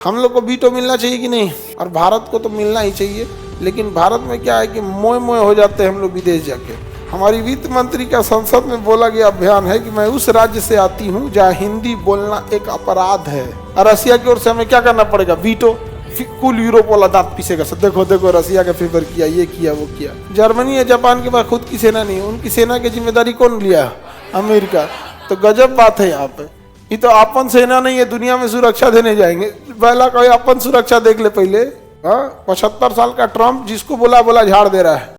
हम लोग को वीटो मिलना चाहिए कि नहीं? और भारत को तो मिलना ही चाहिए, लेकिन भारत में क्या है कि मोए मोए हो जाते हैं हम लोग विदेश जाके। हमारी वित्त मंत्री का संसद में बोला गया अभियान है कि मैं उस राज्य से आती हूँ जहाँ हिंदी बोलना एक अपराध है, और रसिया की ओर से हमें क्या करना पड़ेगा? वीटो। कुल यूरोप वाला दांत पीसेगा सब। देखो देखो, रसिया का फेवर किया, ये किया, वो किया। जर्मनी या जापान के पास खुद की सेना नहीं है, उनकी सेना की जिम्मेदारी कौन लिया? अमेरिका। तो गजब बात है यहाँ पे। ये तो अपन सेना नहीं है, दुनिया में सुरक्षा देने जाएंगे। पहला कोई अपन सुरक्षा देख ले पहले। 75 साल का ट्रम्प जिसको बोला बोला झाड़ दे रहा है।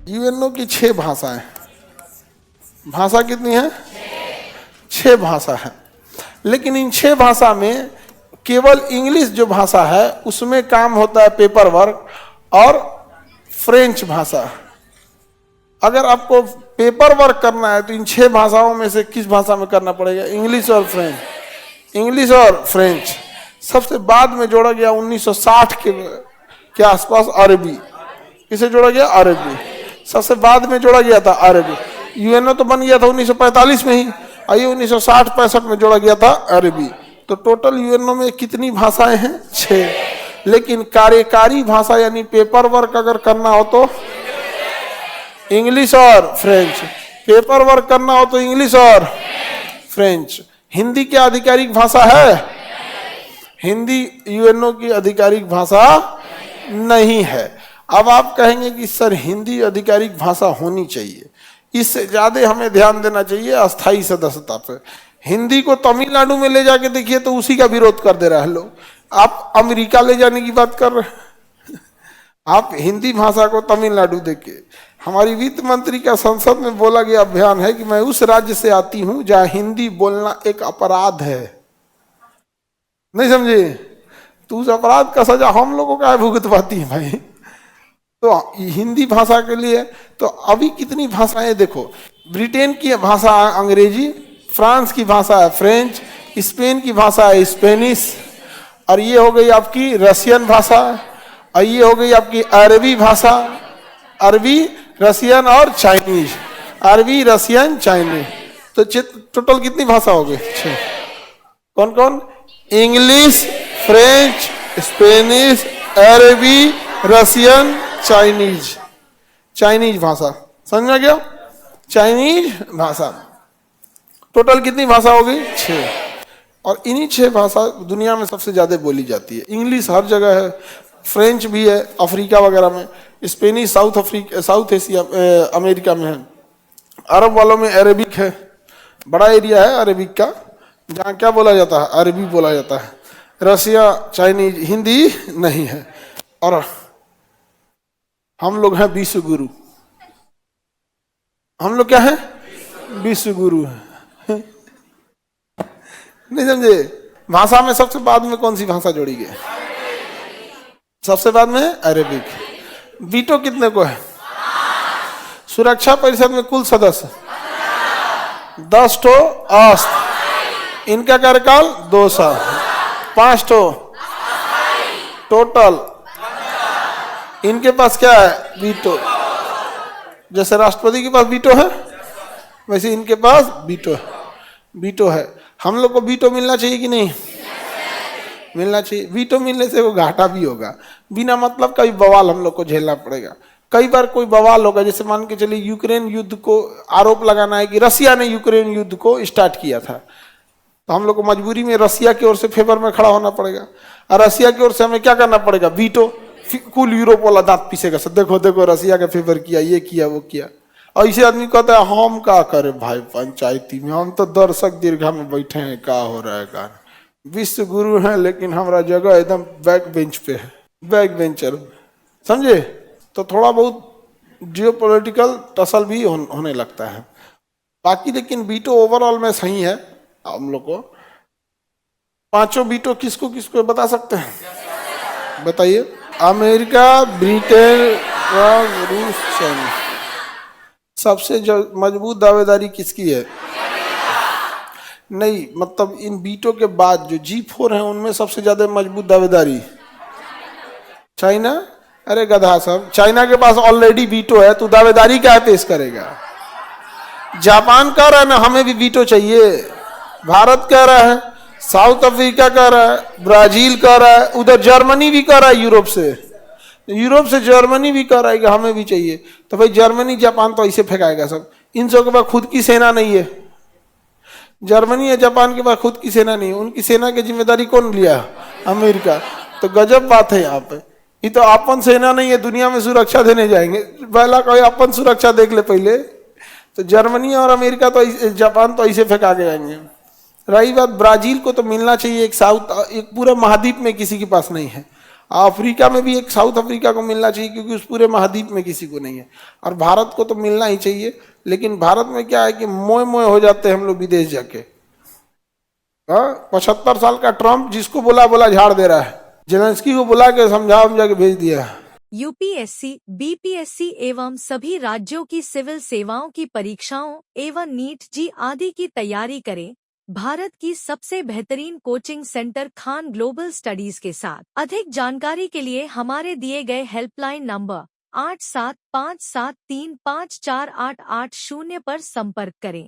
यूएनओ की 6 भाषाएं। भाषा कितनी है? 6 भाषा है। लेकिन इन 6 भाषा में केवल इंग्लिश जो भाषा है उसमें काम होता है पेपर वर्क, और फ्रेंच भाषा। अगर आपको पेपर वर्क करना है तो इन 6 भाषाओं में से किस भाषा में करना पड़ेगा? इंग्लिश और फ्रेंच। इंग्लिश और फ्रेंच। सबसे बाद में जोड़ा गया 1960 के आसपास अरबी। किसे जोड़ा गया? अरबी। सबसे बाद में जोड़ा गया था अरबी। यूएनओ तो बन गया था 1945 में ही, और ये 1960-65 में जोड़ा गया था अरबी। तो टोटल यूएनओ में कितनी भाषाएं हैं? 6। लेकिन कार्यकारी भाषा यानी पेपर वर्क अगर करना हो तो इंग्लिश और फ्रेंच। पेपर वर्क करना हो तो इंग्लिश और फ्रेंच। हिंदी क्या आधिकारिक भाषा है? हिंदी यूएनओ की आधिकारिक भाषा नहीं है। अब आप कहेंगे कि सर हिंदी आधिकारिक भाषा होनी चाहिए, इससे ज्यादा हमें ध्यान देना चाहिए अस्थायी सदस्यता पे। हिंदी को तमिलनाडु में ले जाके देखिए तो उसी का विरोध कर दे रहा है लोग। आप अमेरिका ले जाने की बात कर रहे हैं। आप हिंदी भाषा को तमिलनाडु देखिए। हमारी वित्त मंत्री का संसद में बोला गया अभियान है कि मैं उस राज्य से आती हूँ जहाँ हिंदी बोलना एक अपराध है। नहीं समझे? तो उस अपराध का सजा हम लोगों का भुगतवाती है भाई। तो हिंदी भाषा के लिए तो अभी कितनी भाषाएं देखो। ब्रिटेन की भाषा अंग्रेजी, फ्रांस की भाषा है फ्रेंच, स्पेन की भाषा है स्पेनिश, और ये हो गई आपकी रशियन भाषा, और ये हो गई आपकी अरबी भाषा। अरबी, रशियन और चाइनीज। अरबी, रशियन, चाइनीज। तो टोटल कितनी भाषा हो गई? 6। कौन कौन? इंग्लिश, फ्रेंच, स्पेनिश, अरबी, रशियन, चाइनीज। चाइनीज भाषा समझ में गया? चाइनीज भाषा। टोटल कितनी भाषा हो गई? 6। और इन्हीं 6 भाषा दुनिया में सबसे ज्यादा बोली जाती है। इंग्लिश हर जगह है, फ्रेंच भी है अफ्रीका वगैरह में, स्पेनिश साउथ एशिया अमेरिका में है, अरब वालों में अरेबिक है। बड़ा एरिया है अरेबिक का, जहाँ क्या बोला जाता है? अरबी बोला जाता है। रसिया, चाइनीज, हिंदी नहीं है। और हम लोग हैं विश्व गुरु। हम लोग क्या है? विश्व गुरु है। नहीं समझे? भाषा में सबसे बाद में कौन सी भाषा जोड़ी गई? सबसे बाद में अरेबिक। वीटो कितने को है? सुरक्षा परिषद में कुल सदस्य 10 ठो अस्त। इनका कार्यकाल 2 साल। 5 ठो टोटल। इनके पास क्या है? वीटो। जैसे राष्ट्रपति के पास वीटो है, वैसे इनके पास वीटो है। वीटो है। हम लोग को वीटो मिलना चाहिए कि नहीं? मिलना चाहिए। वीटो मिलने से वो घाटा भी होगा, बिना मतलब कई बवाल हम लोग को झेलना पड़ेगा। कई बार कोई बवाल होगा, जैसे मान के चलिए यूक्रेन युद्ध को आरोप लगाना है कि रसिया ने यूक्रेन युद्ध को स्टार्ट किया था, तो हम लोग को मजबूरी में रसिया की ओर से फेवर में खड़ा होना पड़ेगा, और रसिया की ओर से हमें क्या करना पड़ेगा? वीटो। कुल यूरोप वाला दांत पीसेगा सब। देखो देखो, रसिया का फेवर किया, ये किया, वो किया। और इसे आदमी कहता है हम क्या करें भाई पंचायती में, हम तो दर्शक दीर्घा में बैठे हैं, क्या हो रहा है का। विश्व गुरु हैं लेकिन हमारा जगह एकदम बैक बेंच पे है, बैक बेंचर। समझे? तो थोड़ा बहुत जियोपॉलिटिकल टसल भी होने लगता है। बाकी लेकिन वीटो ओवरऑल में सही है। हम लोग को 5 वीटो किसको किसको बता सकते हैं? बताइए। अमेरिका, ब्रिटेन, रूस, चाइना। सबसे मजबूत दावेदारी किसकी है? नहीं, मतलब इन बीटों के बाद जो G4 है उनमें सबसे ज्यादा मजबूत दावेदारी चाइना। अरे गधा सब, चाइना के पास ऑलरेडी वीटो है, तू दावेदारी क्या पेश करेगा। जापान कह रहा है ना हमें भी वीटो चाहिए, भारत कह रहा है, साउथ अफ्रीका कह रहा है, ब्राजील कह रहा है, उधर जर्मनी भी कह रहा है, यूरोप से जर्मनी भी कह रहा है कि हमें भी चाहिए। तो भाई जर्मनी जापान तो ऐसे फेंकाएगा सब, इन सब के पास खुद की सेना नहीं है। जर्मनी या जापान के पास खुद की सेना नहीं है, उनकी सेना की जिम्मेदारी कौन लिया? अमेरिका। तो गजब बात है यहाँ पे, ये तो अपन सेना नहीं है, दुनिया में सुरक्षा देने जाएंगे। पहला कोई अपन सुरक्षा देख ले पहले। तो जर्मनी और अमेरिका तो जापान तो ऐसे फेंका के जाएंगे। रही बात ब्राजील को तो मिलना चाहिए, एक साउथ, एक पूरे महाद्वीप में किसी के पास नहीं है। अफ्रीका में भी एक साउथ अफ्रीका को मिलना चाहिए क्योंकि उस पूरे महाद्वीप में किसी को नहीं है। और भारत को तो मिलना ही चाहिए, लेकिन भारत में क्या है कि मोए मोए हो जाते हैं हम लोग विदेश जाके। 75 साल का ट्रम्प जिसको बोला बोला झाड़ दे रहा है, जेलेंस्की को बुला के समझा के भेज दिया। यूपीएससी, बीपीएससी एवं सभी राज्यों की सिविल सेवाओं की परीक्षाओं एवं नीट जी आदि की तैयारी करें भारत की सबसे बेहतरीन coaching centre Khan global studies के साथ। अधिक जानकारी के लिए हमारे दिए गए हेल्पलाइन नंबर 8757354880 पर संपर्क करें।